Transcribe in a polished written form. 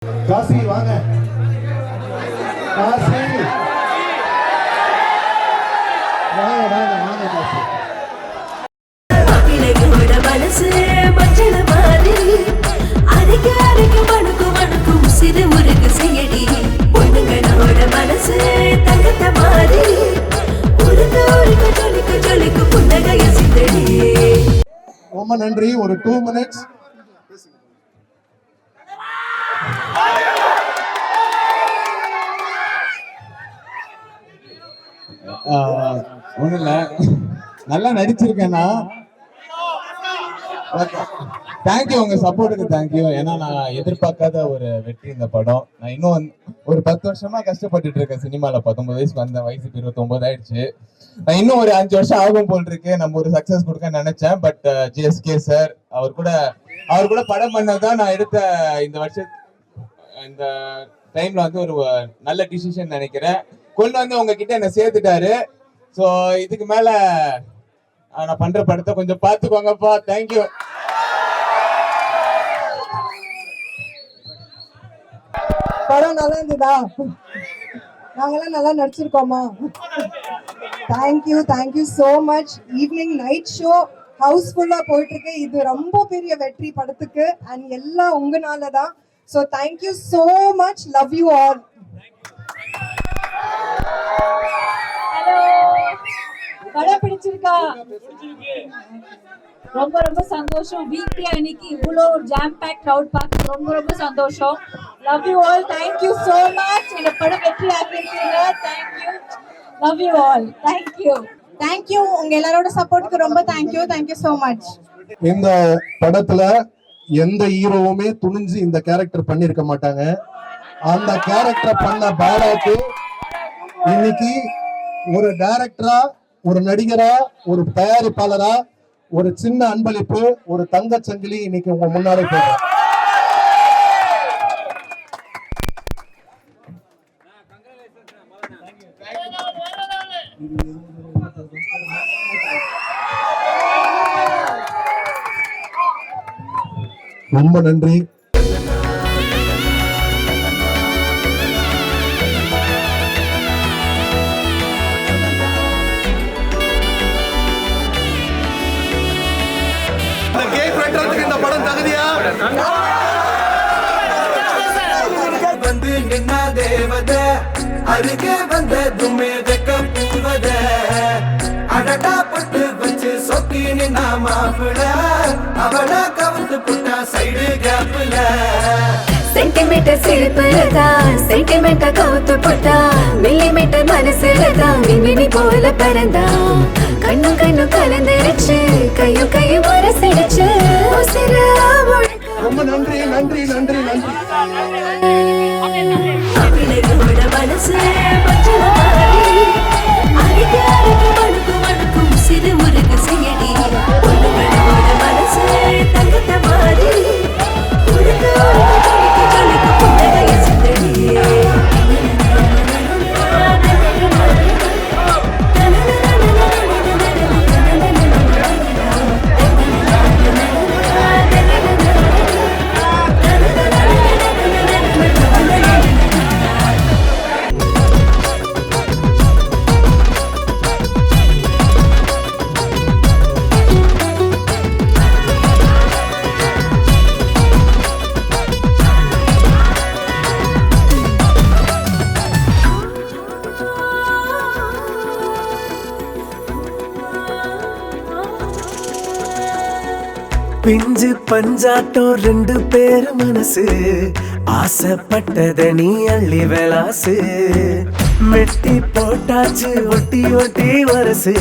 காசி வாங்க, காசி வாங்க வாங்க வாங்க காசி. மனசு மஞ்சள் மாதிரி அரைக்க அரைக்க மணுக்கு மணுக்கு உசிறு முறுக்கு செய்யடி. பொண்ணுங்களோட மனசு தங்கத்த மாதிரி உருக்க உருக்க ஜொலிக்கு ஜொலிக்கு புன்னகைய சிந்தடி. ரொம்ப நன்றி. ஒரு 2 minutes. ஒன்றும் இல்லை, நல்லா நடிச்சிருக்கேன்னா தேங்க்யூ, உங்க சப்போர்ட்டுக்கு தேங்க்யூ. ஏன்னா நான் எதிர்பார்க்காத ஒரு வெற்றி இந்த படம். நான் இன்னும் ஒரு 10 வருஷமா கஷ்டப்பட்டுட்டு இருக்கேன் சினிமாவில். 19 வயசுக்கு வந்த, வயசுக்கு 29 ஆயிடுச்சு. நான் இன்னும் ஒரு 5 வருஷம் ஆகும் போல் இருக்கு நம்ம ஒரு சக்சஸ் கொடுக்க நினைச்சேன். பட் ஜிஎஸ்கே சார் அவர் கூட படம் பண்ணதான் நான் எடுத்த இந்த வருஷம் இந்த டைம்ல வந்து ஒரு நல்ல டிசிஷன் நினைக்கிறேன். கொண்டு வந்து உங்ககிட்ட என்ன சேர்த்துட்டாரு. ஸோ இதுக்கு மேல நான் பண்ற படத்தை கொஞ்சம் பார்த்துக்கோங்கப்பா. தேங்க்யூ. படம் நல்லா இருந்ததா? நாங்கெல்லாம் நல்லா நடிச்சிருக்கோமா? Thank you so much. Evening night show ஹவுஸ்ஃபுல்லா போயிட்டு இருக்கு. இது ரொம்ப பெரிய வெற்றி படத்துக்கு அண்ட் எல்லாம் உங்கனால தான். So thank you so much. Love you all. படம் பிடிச்சிருக்கா? ரொம்ப ரொம்ப சந்தோஷம். வீக்லி அன்னைக்கு இவ்வளோ ஒரு ஜாம் பேக் க்ரௌட் பார்க்க ரொம்ப ரொம்ப சந்தோஷம். Love you all. Thank you so much. இந்த படம் வெற்றி ஆக்கியிருக்கீங்க. Thank you. Love you all. Thank you. உங்க எல்லாரோட சப்போர்ட்டுக்கு ரொம்ப தேங்க்யூ சோ மச். இந்த படத்துல எந்த ஹீரோவுமே துணிஞ்சு இந்த கேரக்டர் பண்ணிருக்க மாட்டாங்க. அந்த கேரக்டர் பண்ண பாலாக்கு இன்னைக்கு ஒரு டைரக்டரா, ஒரு நடிகரா, ஒரு தயாரிப்பாளரா ஒரு சின்ன அன்பளிப்பு, ஒரு தங்க சங்கிலி இன்னைக்கு உங்க முன்னாடி போறேன். ரொம்ப நன்றி. இந்த படம் தகுதியா வந்து நின்ன தேவத அருகே வந்த துமே வெக்க பூவத அடடா பட்டு வச்சு சொக்கி நின்னா மாப்பிள அவள கவுத்து புட்டா சைடு கேப்ல சென்டிமீட்டர் சிரிப்புலதான் சென்டிமீட்டர் கவுத்து போட்டா மில்லிமீட்டர் மனசுலதான் மின்மினி போல பறந்தா. கண்ணும் கலந்துருச்சு, கையும் மரசிடுச்சு. ரொம்ப நன்றி நன்றி நன்றி நன்றி. மனசு மஞ்சள் மாதிரி அரைக்க அரைக்க மணுக்கு மணுக்கு உசிறு முறுக்கு செய்யடி. பொண்ணுங்களோட மனசு தங்கத்த மாதிரி உருக்க உருக்க ஜொலிக்கு ஜொலிக்கு புன்னகைய சிந்தடி. பிஞ்சு பஞ்சாட்டம் 2 பேர் மனசு ஆசைப்பட்டத நீ அள்ளி விளாசு. மெட்டி போட்டாச்சு ஒட்டி ஒட்டி வரசு